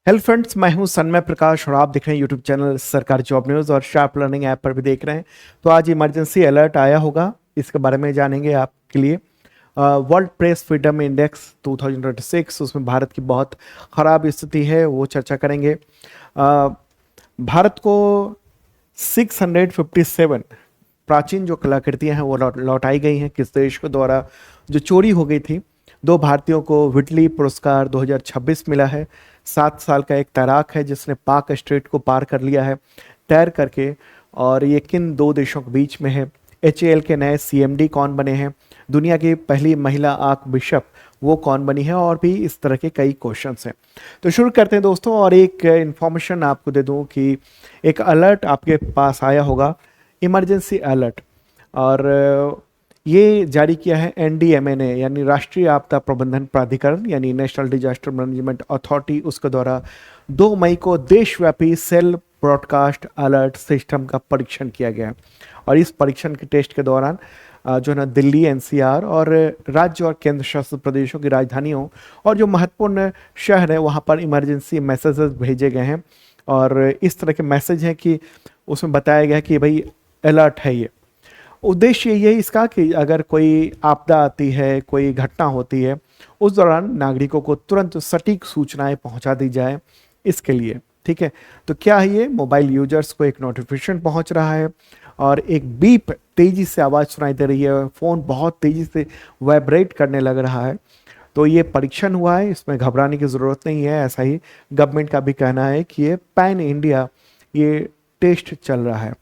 Hello friends, मैं हूं सन्मय प्रकाश और आप देख रहे हैं यूट्यूब चैनल सरकारी जॉब न्यूज़ और शार्प लर्निंग ऐप पर भी देख रहे हैं। तो आज इमरजेंसी अलर्ट आया होगा, इसके बारे में जानेंगे आपके लिए। वर्ल्ड प्रेस फ्रीडम इंडेक्स 2026, उसमें भारत की बहुत ख़राब स्थिति है, वो चर्चा करेंगे। भारत को 657 प्राचीन जो कलाकृतियां हैं वो लौटाई गई हैं किस देश के द्वारा, जो चोरी हो गई थी। दो भारतीयों को विटली पुरस्कार 2026 मिला है। 7 साल का एक तैराक है जिसने पाक स्ट्रेट को पार कर लिया है तैर करके। और ये किन दो देशों के बीच में है? HAL के नए CMD कौन बने हैं? दुनिया की पहली महिला आर्क बिशप वो कौन बनी है? और भी इस तरह के कई क्वेश्चंस हैं। तो शुरू करते हैं दोस्तों। और एक इन्फॉर्मेशन आपको दे दूं कि एक अलर्ट आपके पास आया होगा, इमरजेंसी अलर्ट। और ये जारी किया है NDMA ने, यानी राष्ट्रीय आपदा प्रबंधन प्राधिकरण, यानी नेशनल डिजास्टर मैनेजमेंट अथॉरिटी, उसके द्वारा 2 मई को देशव्यापी सेल ब्रॉडकास्ट अलर्ट सिस्टम का परीक्षण किया गया। और इस परीक्षण के टेस्ट के दौरान जो है ना, दिल्ली, NCR और राज्य और केंद्र शासित प्रदेशों की राजधानियों और जो महत्वपूर्ण शहर है वहाँ पर इमरजेंसी मैसेजेस भेजे गए हैं। और इस तरह के मैसेज हैं कि उसमें बताया गया कि भाई अलर्ट है। ये उद्देश्य ये है इसका कि अगर कोई आपदा आती है, कोई घटना होती है, उस दौरान नागरिकों को तुरंत सटीक सूचनाएं पहुंचा दी जाए, इसके लिए। ठीक है, तो क्या है ये? मोबाइल यूजर्स को एक नोटिफिकेशन पहुंच रहा है और एक बीप तेजी से आवाज़ सुनाई दे रही है, फ़ोन बहुत तेजी से वाइब्रेट करने लग रहा है। तो ये परीक्षण हुआ है, इसमें घबराने की ज़रूरत नहीं है। ऐसा ही गवर्नमेंट का भी कहना है कि ये पैन इंडिया ये टेस्ट चल रहा है।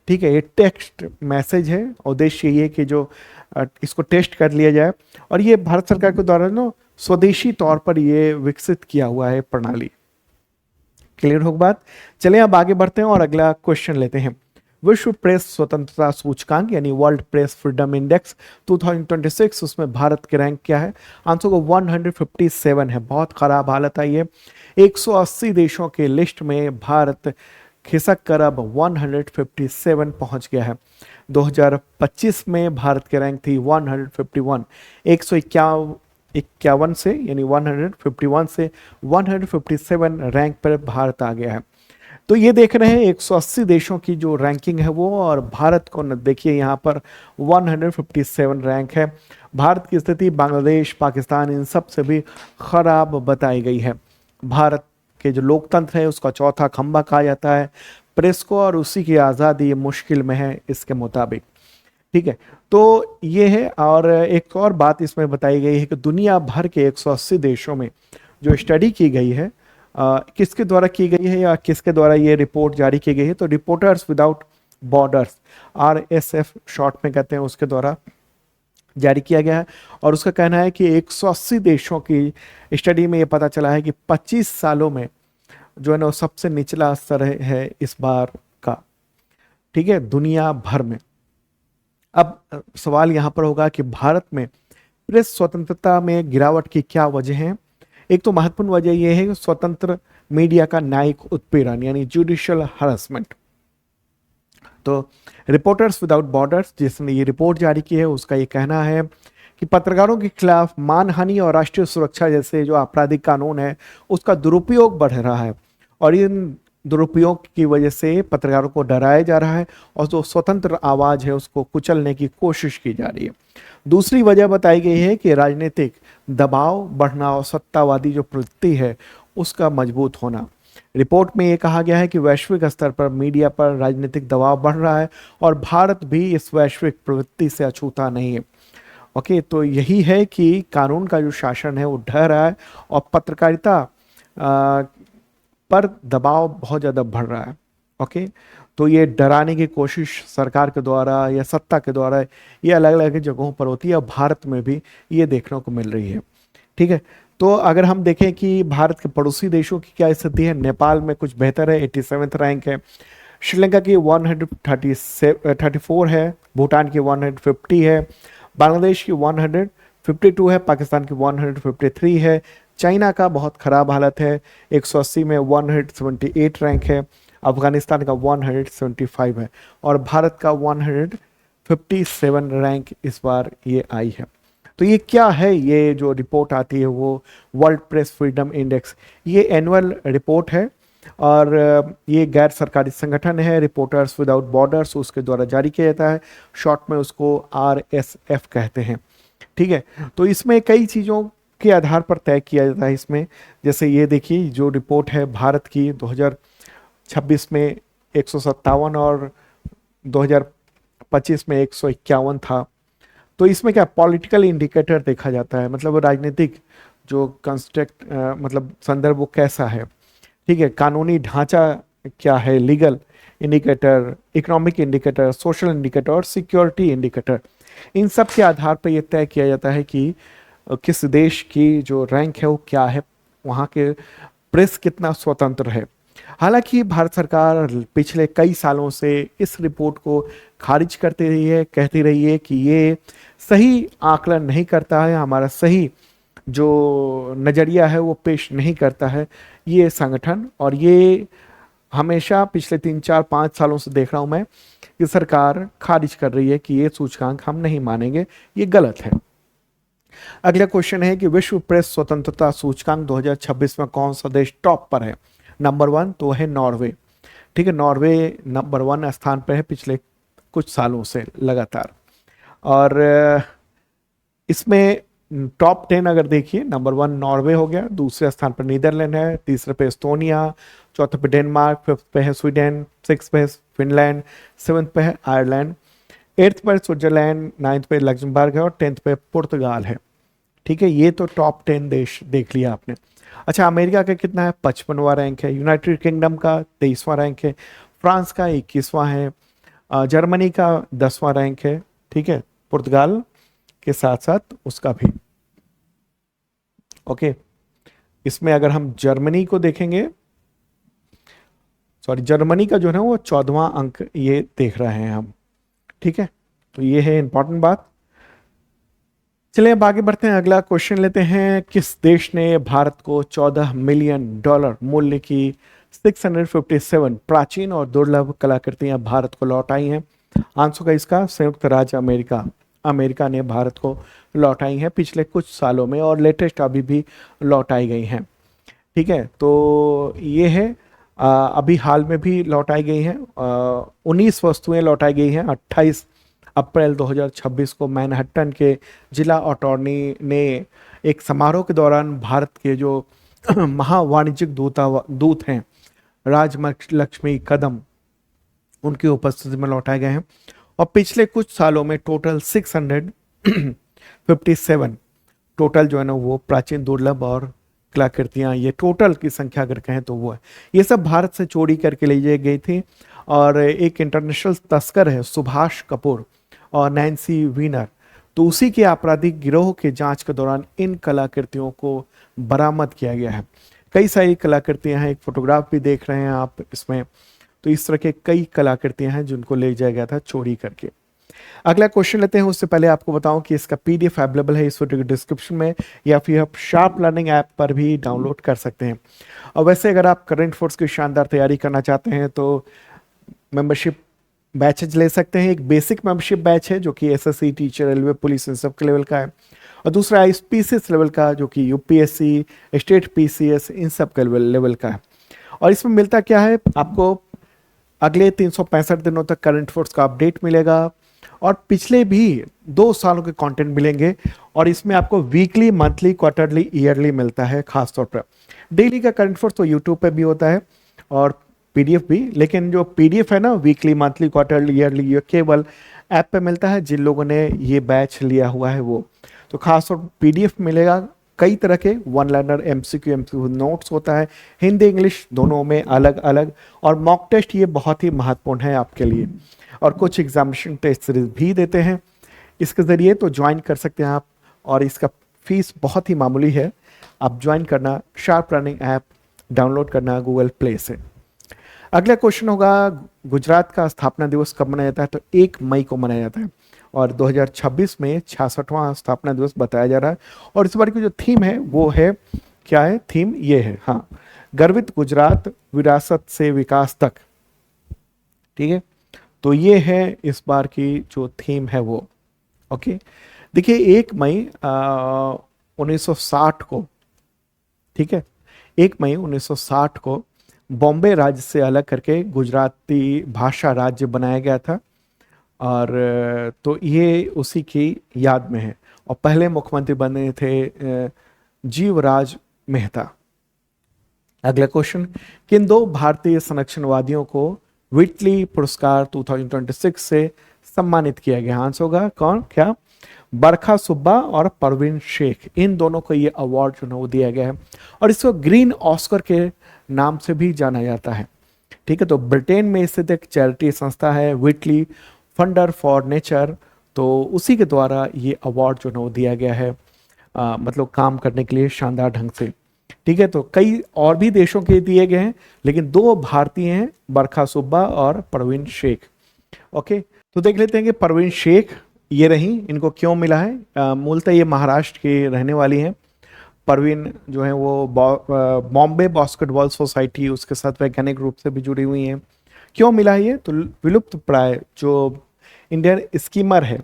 ठीक है, ये टेक्स्ट मैसेज है। उद्देश्य ये है कि जो इसको टेस्ट कर लिया जाए। और ये भारत सरकार के द्वारा ना स्वदेशी तौर पर ये विकसित किया हुआ है प्रणाली। क्लियर हो बात? चलिए अब आगे बढ़ते हैं और अगला क्वेश्चन लेते हैं। विश्व प्रेस स्वतंत्रता सूचकांक यानी वर्ल्ड प्रेस फ्रीडम इंडेक्स 2026, उसमें भारत के रैंक क्या है? आंसर को 157 है। बहुत खराब हालत आई है। 180 देशों के लिस्ट में भारत खिसक कर अब 157 पहुंच गया है। 2025 में भारत की रैंक थी 151। 151 से, यानी 151 से 157 रैंक पर भारत आ गया है। तो ये देख रहे हैं 180 देशों की जो रैंकिंग है वो, और भारत को देखिए यहाँ पर 157 रैंक है। भारत की स्थिति बांग्लादेश, पाकिस्तान, इन सब से भी खराब बताई गई है। भारत के जो लोकतंत्र है उसका चौथा खंभा कहा जाता है प्रेस को, और उसी की आज़ादी मुश्किल में है इसके मुताबिक। ठीक है, तो ये है। और एक और बात इसमें बताई गई है कि दुनिया भर के 180 देशों में जो स्टडी की गई है, किसके द्वारा की गई है या किसके द्वारा ये रिपोर्ट जारी की गई है? तो reporters without borders, RSF short में कहते हैं, उसके द्वारा जारी किया गया है। और उसका कहना है कि 180 देशों की स्टडी में ये पता चला है कि 25 सालों में जो है ना सबसे निचला स्तर है इस बार का। ठीक है, दुनिया भर में। अब सवाल यहाँ पर होगा कि भारत में प्रेस स्वतंत्रता में गिरावट की क्या वजह है? एक तो महत्वपूर्ण वजह यह है कि स्वतंत्र मीडिया का न्यायिक उत्पीड़न, यानी जुडिशियल हरासमेंट। तो रिपोर्टर्स विदाउट बॉर्डर्स जिसने ये रिपोर्ट जारी की है, उसका ये कहना है कि पत्रकारों के खिलाफ मानहानि और राष्ट्रीय सुरक्षा जैसे जो आपराधिक कानून है उसका दुरुपयोग बढ़ रहा है। और इन दुरुपयोग की वजह से पत्रकारों को डराया जा रहा है और जो स्वतंत्र आवाज़ है उसको कुचलने की कोशिश की जा रही है। दूसरी वजह बताई गई है कि राजनीतिक दबाव बढ़ना और सत्तावादी जो प्रवृत्ति है उसका मजबूत होना। रिपोर्ट में ये कहा गया है कि वैश्विक स्तर पर मीडिया पर राजनीतिक दबाव बढ़ रहा है और भारत भी इस वैश्विक प्रवृत्ति से अछूता नहीं है। ओके, तो यही है कि कानून का जो शासन है वो ढह रहा है और पत्रकारिता पर दबाव बहुत ज़्यादा बढ़ रहा है। ओके, तो ये डराने की कोशिश सरकार के द्वारा या सत्ता के द्वारा ये अलग अलग जगहों पर होती है और भारत में भी ये देखने को मिल रही है। ठीक है, तो अगर हम देखें कि भारत के पड़ोसी देशों की क्या स्थिति है, नेपाल में कुछ बेहतर है, 87th रैंक है। श्रीलंका की 134 है, भूटान की 150 है, बांग्लादेश की 152 है, पाकिस्तान की 153 है, चाइना का बहुत ख़राब हालत है, 180 में 178 रैंक है, अफगानिस्तान का 175 है और भारत का 157 रैंक इस बार ये आई है। तो ये क्या है, ये जो रिपोर्ट आती है वो वर्ल्ड प्रेस फ्रीडम इंडेक्स, ये एनुअल रिपोर्ट है और ये गैर सरकारी संगठन है, रिपोर्टर्स विदाउट बॉर्डर्स उसके द्वारा जारी किया जाता है, शॉर्ट में उसको RSF कहते हैं। ठीक है, तो इसमें कई चीज़ों के आधार पर तय किया जाता है इसमें। जैसे ये देखिए जो रिपोर्ट है भारत की 2026 में 157 और 2025 में 151 था। तो इसमें क्या पॉलिटिकल इंडिकेटर देखा जाता है, मतलब राजनीतिक जो कंस्ट्रक्ट मतलब संदर्भ वो कैसा है। ठीक है, कानूनी ढांचा क्या है, legal indicator, economic indicator, social indicator और सिक्योरिटी इंडिकेटर, इन सब के आधार पर यह तय किया जाता है कि किस देश की जो रैंक है वो क्या है, वहाँ के प्रेस कितना स्वतंत्र है। हालांकि भारत सरकार पिछले कई सालों से इस रिपोर्ट को खारिज करती रही है, कहती रही है कि ये सही आकलन नहीं करता है, हमारा सही जो नज़रिया है वो पेश नहीं करता है ये संगठन। और ये हमेशा पिछले 3 4 5 सालों से देख रहा हूँ मैं कि सरकार खारिज कर रही है कि ये सूचकांक हम नहीं मानेंगे, ये गलत है। अगला क्वेश्चन है कि विश्व प्रेस स्वतंत्रता सूचकांक 2026 में कौन सा देश टॉप पर है। नंबर 1 तो है नॉर्वे। ठीक है, नॉर्वे नंबर 1 स्थान पर है पिछले कुछ सालों से लगातार। और इसमें टॉप 10 अगर देखिए, नंबर 1 नॉर्वे हो गया, दूसरे स्थान पर नीदरलैंड है, तीसरे पे एस्टोनिया, चौथे पे डेनमार्क, फिफ्थ पे है स्वीडन, सिक्स पे है फिनलैंड, सेवन्थ पे है आयरलैंड, एट्थ पर स्विट्जरलैंड, नाइन्थ पे लग्जमबर्ग है और 10th पे पुर्तगाल है। ठीक है, ये तो टॉप 10 देश देख लिया आपने। अच्छा, अमेरिका का कितना है, 55वां रैंक है, यूनाइटेड किंगडम का 23वां रैंक है, फ्रांस का 21वां है, जर्मनी का 10वां रैंक है। ठीक है, पुर्तगाल के साथ साथ उसका भी। ओके, इसमें अगर हम जर्मनी को देखेंगे, सॉरी जर्मनी का जो है वो 14वां अंक ये देख रहे हैं हम। ठीक है, तो ये है इंपॉर्टेंट बात। चलिए अब आगे बढ़ते हैं, अगला क्वेश्चन लेते हैं। किस देश ने भारत को $14 मिलियन मूल्य की 657 प्राचीन और दुर्लभ कलाकृतियां भारत को लौटाई हैं। आंसर का इसका संयुक्त राज्य अमेरिका। अमेरिका ने भारत को लौटाई हैं पिछले कुछ सालों में और लेटेस्ट अभी भी लौटाई गई हैं। ठीक है, तो ये है अभी हाल में भी लौटाई गई हैं। 19 वस्तुएं लौटाई गई हैं। 28 अप्रैल 2026 को मैनहट्टन के जिला अटॉर्नी ने एक समारोह के दौरान भारत के जो महावाणिज्यिक दूत हैं राजलक्ष्मी कदम, उनकी उपस्थिति में लौटाए गए हैं। और पिछले कुछ सालों में टोटल 657 टोटल जो है ना वो प्राचीन दुर्लभ और कलाकृतियां, ये टोटल की संख्या अगर कहें तो वो है। ये सब भारत से चोरी करके ले गई थी। और एक इंटरनेशनल तस्कर है सुभाष कपूर और नैन्सी वीनर, तो उसी के आपराधिक गिरोह के जांच के दौरान इन कलाकृतियों को बरामद किया गया है। कई सारी कलाकृतियां हैं, एक फोटोग्राफ भी देख रहे हैं आप इसमें। तो इस तरह के कई कलाकृतियां हैं जिनको ले जाया गया था चोरी करके। अगला क्वेश्चन लेते हैं, उससे पहले आपको बताऊं कि इसका PDF अवेलेबल है इस वीडियो के डिस्क्रिप्शन में, या फिर आप शार्प लर्निंग ऐप पर भी डाउनलोड कर सकते हैं। और वैसे अगर आप करंट फोर्स की शानदार तैयारी करना चाहते हैं तो मेंबरशिप बैचेज ले सकते हैं। एक बेसिक मेंबरशिप बैच है जो कि SSC, टीचर, रेलवे, पुलिस इन सब के लेवल का है, और दूसरा IPSS लेवल का जो कि UPSC, स्टेट PCS इन सब के लेवल का है। और इसमें मिलता क्या है, आपको अगले 365 दिनों तक करंट फोर्स का अपडेट मिलेगा और पिछले भी 2 सालों के कंटेंट मिलेंगे। और इसमें आपको वीकली, मंथली, क्वार्टरली, ईयरली मिलता है। खासतौर पर डेली का करंट फोर्स तो यूट्यूब पे भी होता है और PDF भी, लेकिन जो PDF है ना वीकली, मंथली, क्वार्टरली, ईयरली, ये केवल ऐप पे मिलता है जिन लोगों ने ये बैच लिया हुआ है वो। तो खासतौर PDF मिलेगा कई तरह के, वन लाइनर, MCQ नोट्स होता है, हिंदी इंग्लिश दोनों में अलग अलग, और मॉक टेस्ट ये बहुत ही महत्वपूर्ण है आपके लिए। और कुछ एग्जामिनेशन टेस्ट सीरीज भी देते हैं इसके ज़रिए, तो ज्वाइन कर सकते हैं आप। और इसका फीस बहुत ही मामूली है। आप ज्वाइन करना, शार्प लर्निंग ऐप डाउनलोड करना गूगल प्ले से। अगला क्वेश्चन होगा, गुजरात का स्थापना दिवस कब मनाया जाता है। तो 1 मई को मनाया जाता है और 2026 में 66वां स्थापना दिवस बताया जा रहा है। और इस बार की जो थीम है वो है, क्या है थीम, ये है, हाँ, गर्वित गुजरात, विरासत से विकास तक। ठीक है, तो ये है इस बार की जो थीम है वो। ओके, देखिए 1 मई 1960 को, ठीक है, 1 मई 1960 को बॉम्बे राज्य से अलग करके गुजराती भाषा राज्य बनाया गया था। और तो ये उसी की याद में है। और पहले मुख्यमंत्री बने थे जीवराज मेहता। अगला क्वेश्चन, किन दो भारतीय संरक्षणवादियों को विटली पुरस्कार 2026 से सम्मानित किया गया? आंसर होगा कौन, क्या? बरखा सुब्बा और परवीन शेख, इन दोनों को ये अवार्ड जो है वो दिया गया है। और इसको ग्रीन ऑस्कर के नाम से भी जाना जाता है। ठीक है, तो ब्रिटेन में स्थित एक चैरिटी संस्था है विटली फंडर फॉर नेचर, तो उसी के द्वारा ये अवार्ड जो है वो दिया गया है, मतलब काम करने के लिए शानदार ढंग से। ठीक है, तो कई और भी देशों के दिए गए हैं, लेकिन दो भारतीय हैं, बरखा सुब्बा और परवीन शेख। ओके, तो देख लेते हैं कि परवीन शेख ये रही, इनको क्यों मिला है। मूलतः ये महाराष्ट्र की रहने वाली हैं। परवीन जो है वो बॉम्बे बास्केटबॉल सोसाइटी, उसके साथ वैज्ञानिक रूप से भी जुड़ी हुई हैं। क्यों मिला है ये? तो विलुप्त प्राय जो इंडियन स्कीमर है,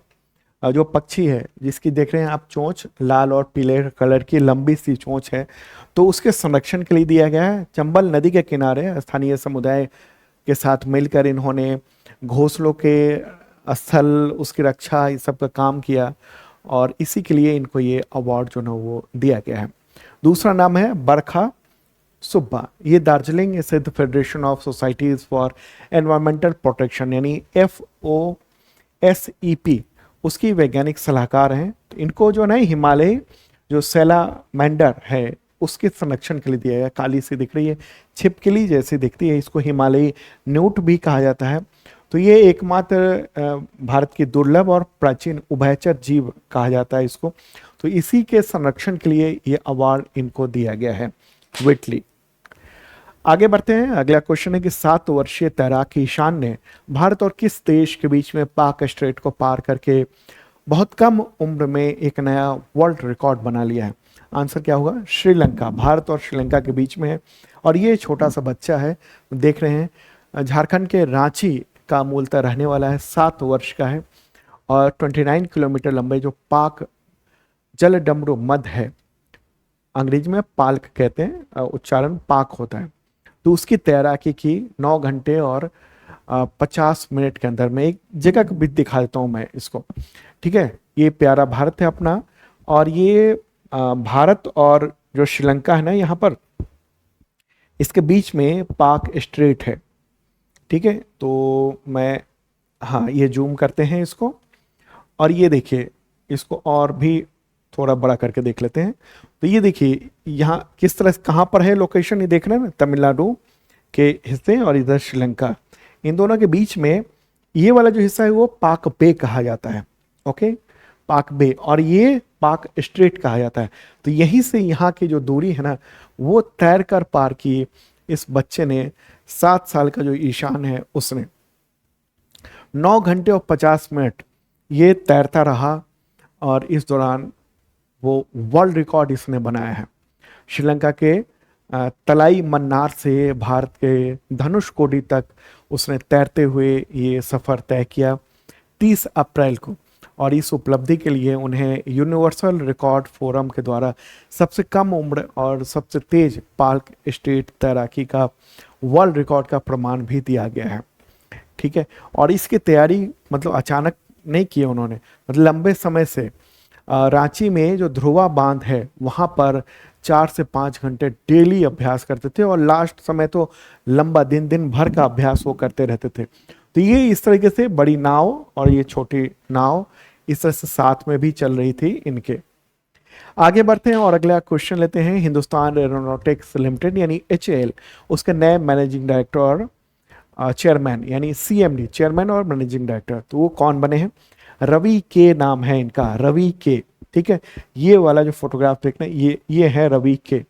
जो पक्षी है जिसकी देख रहे हैं आप चोंच लाल और पीले कलर की लंबी सी चोंच है, तो उसके संरक्षण के लिए दिया गया है। चंबल नदी के किनारे स्थानीय समुदाय के साथ मिलकर इन्होंने घोंसलों के स्थल, उसकी रक्षा, इस सब का काम किया, और इसी के लिए इनको ये अवार्ड जो है वो दिया गया है। दूसरा नाम है बरखा सुब्बा, ये दार्जिलिंग स्थित federation of societies for environmental protection यानी FOSEP उसकी वैज्ञानिक सलाहकार हैं। तो इनको जो है हिमालय जो सैलामेंडर है उसके संरक्षण के लिए दिया गया। काली सी दिख रही है, छिपकली जैसी दिखती है, इसको हिमालयी न्यूट भी कहा जाता है। तो ये एकमात्र भारत की दुर्लभ और प्राचीन उभयचर जीव कहा जाता है इसको। तो इसी के संरक्षण के लिए ये अवार्ड इनको दिया गया है, विटली। आगे बढ़ते हैं। अगला क्वेश्चन है कि 7 वर्षीय तैराक ईशान ने भारत और किस देश के बीच में पाक स्ट्रेट को पार करके बहुत कम उम्र में एक नया वर्ल्ड रिकॉर्ड बना लिया है? आंसर क्या होगा? श्रीलंका। भारत और श्रीलंका के बीच में है, और ये छोटा सा बच्चा है, देख रहे हैं, झारखंड के रांची का मूलतः रहने वाला है, 7 वर्ष का है, और 29 किलोमीटर लंबे जो पाक जलडमरू मध है, अंग्रेजी में पाल्क कहते हैं, उच्चारण पाक होता है, तो उसकी तैराकी की 9 घंटे और 50 मिनट के अंदर। में एक जगह भी दिखा देता हूँ मैं इसको। ठीक है, ये प्यारा भारत है अपना, और ये भारत और जो श्रीलंका है ना, यहाँ पर इसके बीच में पाक स्ट्रेट है। ठीक है, तो मैं, हाँ, ये जूम करते हैं इसको, और ये देखिए इसको और भी थोड़ा बड़ा करके देख लेते हैं। तो ये देखिए यहाँ किस तरह, कहाँ पर है लोकेशन, ये देख रहे हैं ना, तमिलनाडु के हिस्से और इधर श्रीलंका, इन दोनों के बीच में ये वाला जो हिस्सा है वो पाक बे कहा जाता है। ओके, पाक बे, और ये पाक स्ट्रेट कहा जाता है। तो यहीं से यहाँ की जो दूरी है ना, वो तैर कर पार की इस बच्चे ने। 7 साल का जो ईशान है उसने 9 घंटे और 50 मिनट ये तैरता रहा, और इस दौरान वो वर्ल्ड रिकॉर्ड इसने बनाया है। श्रीलंका के तलाई मन्नार से भारत के धनुषकोडी तक उसने तैरते हुए ये सफ़र तय किया 30 अप्रैल को, और इस उपलब्धि के लिए उन्हें यूनिवर्सल रिकॉर्ड फोरम के द्वारा सबसे कम उम्र और सबसे तेज पार्क स्ट्रेट तैराकी का वर्ल्ड रिकॉर्ड का प्रमाण भी दिया गया है। ठीक है, और इसकी तैयारी मतलब अचानक नहीं की उन्होंने, मतलब लंबे समय से रांची में जो ध्रुवा बांध है वहाँ पर 4 से 5 घंटे डेली अभ्यास करते थे, और लास्ट समय तो लंबा दिन भर का अभ्यास वो करते रहते थे। तो ये इस तरीके से बड़ी नाव और ये छोटी नाव इस तरह से साथ में भी चल रही थी इनके। आगे बढ़ते हैं और अगला क्वेश्चन लेते हैं। हिंदुस्तान एरोनॉटिक्स लिमिटेड यानी HAL, उसके नए मैनेजिंग डायरेक्टर और चेयरमैन यानी CMD, चेयरमैन और मैनेजिंग डायरेक्टर, तो वो कौन बने हैं? रवि के नाम है इनका, रवि के। ठीक है, ये वाला जो फोटोग्राफ देखना, ये है रवि के।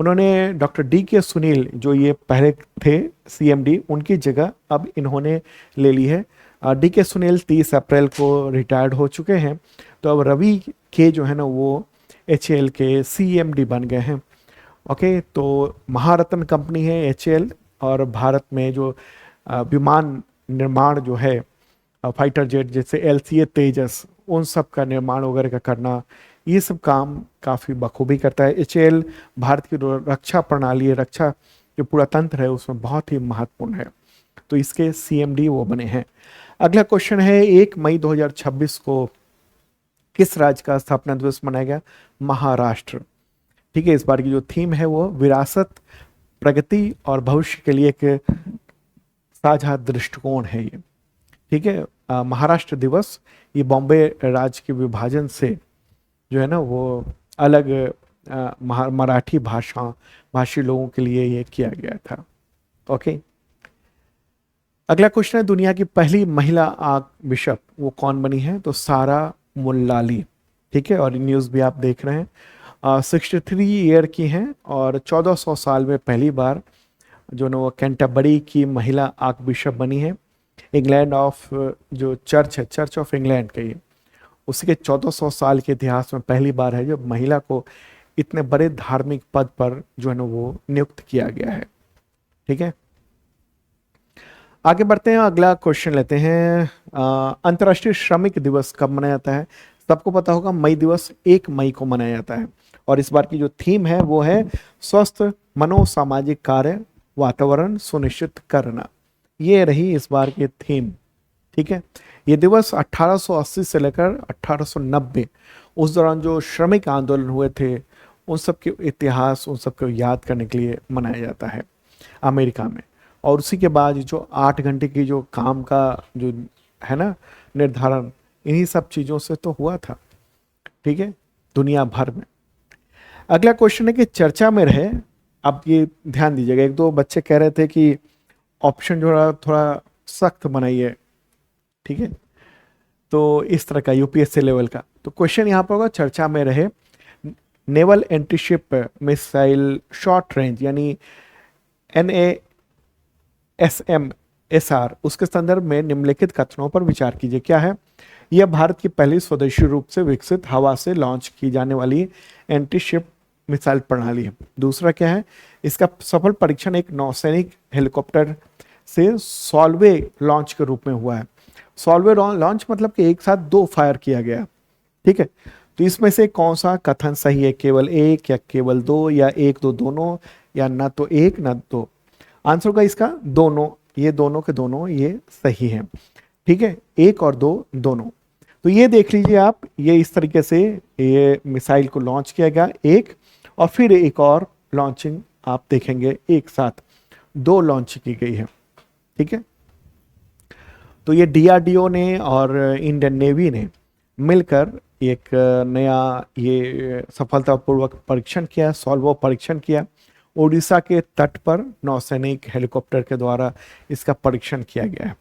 उन्होंने डॉक्टर DK सुनील जो ये पहले थे CMD, उनकी जगह अब इन्होंने ले ली है। DK सुनील 30 अप्रैल को रिटायर्ड हो चुके हैं, तो अब रवि के जो है ना वो HAL के CMD बन गए हैं। ओके, तो महारत्न कंपनी है HAL, और भारत में जो विमान निर्माण जो है फाइटर जेट जैसे LCA तेजस उन सब का निर्माण वगैरह का करना, ये सब काम काफ़ी बखूबी करता है। HAL भारत की जो रक्षा प्रणाली है, रक्षा जो पूरा तंत्र है उसमें बहुत ही महत्वपूर्ण है। तो इसके CMD वो बने हैं। अगला क्वेश्चन है 1 मई 2026 को किस राज्य का स्थापना दिवस मनाया गया? महाराष्ट्र। ठीक है, इस बार की जो थीम है वो विरासत, प्रगति और भविष्य के लिए एक साझा दृष्टिकोण है ये। ठीक है, महाराष्ट्र दिवस ये बॉम्बे राज्य के विभाजन से जो है ना वो अलग मराठी भाषी लोगों के लिए ये किया गया था। ओके, अगला क्वेश्चन है दुनिया की पहली महिला आर्क बिशप वो कौन बनी है? तो सारा मुल्लाली। ठीक है, और न्यूज़ भी आप देख रहे हैं। 63 ईयर की हैं और 1400 साल में पहली बार जो ना वो कैंटरबरी की महिला आर्क बिशप बनी है। इंग्लैंड ऑफ जो चर्च है, चर्च ऑफ इंग्लैंड का, ये उसी के 1400 साल के इतिहास में पहली बार है जब महिला को इतने बड़े धार्मिक पद पर जो है ना वो नियुक्त किया गया है। ठीक है, आगे बढ़ते हैं, अगला क्वेश्चन लेते हैं। अंतर्राष्ट्रीय श्रमिक दिवस कब मनाया जाता है? सबको पता होगा मई दिवस 1 मई को मनाया जाता है। और इस बार की जो थीम है वो है स्वस्थ मनोसामाजिक कार्य वातावरण सुनिश्चित करना। ये रही इस बार की थीम। ठीक है, ये दिवस 1880 से लेकर 1890 उस दौरान जो श्रमिक आंदोलन हुए थे उन सब के इतिहास, उन सब को याद करने के लिए मनाया जाता है अमेरिका में। और उसी के बाद जो 8 घंटे की जो काम का जो है ना निर्धारण, इन्हीं सब चीज़ों से तो हुआ था। ठीक है, दुनिया भर में। अगला क्वेश्चन है कि चर्चा में रहे, अब ये ध्यान दीजिएगा, एक दो बच्चे कह रहे थे कि ऑप्शन जो है थोड़ा सख्त बनाइए। ठीक है, तो इस तरह का UPSC लेवल का, तो क्वेश्चन यहाँ पर होगा चर्चा में रहे naval antiship missile short range यानी NASMSR उसके संदर्भ में निम्नलिखित कथनों पर विचार कीजिए। क्या है? यह भारत की पहली स्वदेशी रूप से विकसित हवा से लॉन्च की जाने वाली एंटीशिप मिसाइल प्रणाली है। दूसरा क्या है? इसका सफल परीक्षण एक नौसैनिक हेलीकॉप्टर से सॉल्वे लॉन्च के रूप में हुआ है। सॉल्वे लॉन्च मतलब कि एक साथ 2 फायर किया गया। ठीक है, तो इसमें से कौन सा कथन सही है? केवल एक या केवल 2 या 1 2 दोनों या ना तो 1 ना 2? आंसर होगा इसका दोनों, ये दोनों के दोनों ये सही है। ठीक है, 1 और 2 दोनों। तो ये देख लीजिए आप, ये इस तरीके से ये मिसाइल को लॉन्च किया गया एक, और फिर एक और लॉन्चिंग आप देखेंगे एक साथ 2 लॉन्च की गई है। ठीक है, तो ये DRDO ने और इंडियन नेवी ने मिलकर एक नया ये सफलतापूर्वक परीक्षण किया, सॉल्वो परीक्षण किया। उड़ीसा के तट पर नौसैनिक हेलीकॉप्टर के द्वारा इसका परीक्षण किया गया है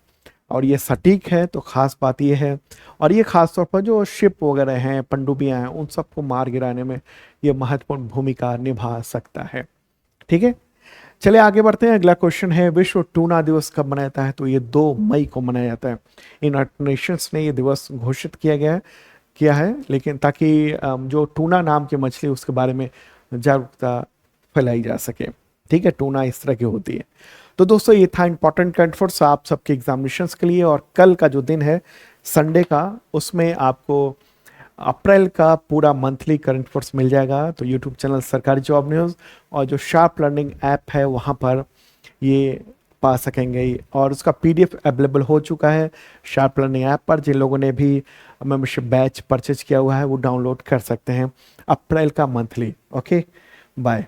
और ये सटीक है। तो खास बात ये है, और ये खास तौर पर जो शिप वगैरह हैं, पनडुब्बियां हैं, उन सबको मार गिराने में ये महत्वपूर्ण भूमिका निभा सकता है। ठीक है, चलिए आगे बढ़ते हैं। अगला क्वेश्चन है विश्व टूना दिवस कब मनाया जाता है? तो ये 2 मई को मनाया जाता है। यूनाइटेड नेशंस ने ये दिवस घोषित किया है लेकिन ताकि जो टूना नाम की मछली उसके बारे में जागरूकता फैलाई जा सके। ठीक है, टूना इस तरह की होती है। तो दोस्तों ये था इंपॉर्टेंट करंट अफेयर्स आप सबके एग्जामिनेशंस के लिए। और कल का जो दिन है संडे का, उसमें आपको अप्रैल का पूरा मंथली करंट अफेयर्स मिल जाएगा। तो यूट्यूब चैनल सरकारी जॉब न्यूज़ और जो शार्प लर्निंग ऐप है वहाँ पर ये पा सकेंगे। और उसका PDF अवेलेबल हो चुका है शार्प लर्निंग ऐप पर। जिन लोगों ने भी मेंबरशिप बैच परचेज किया हुआ है वो डाउनलोड कर सकते हैं अप्रैल का मंथली। Okay, bye.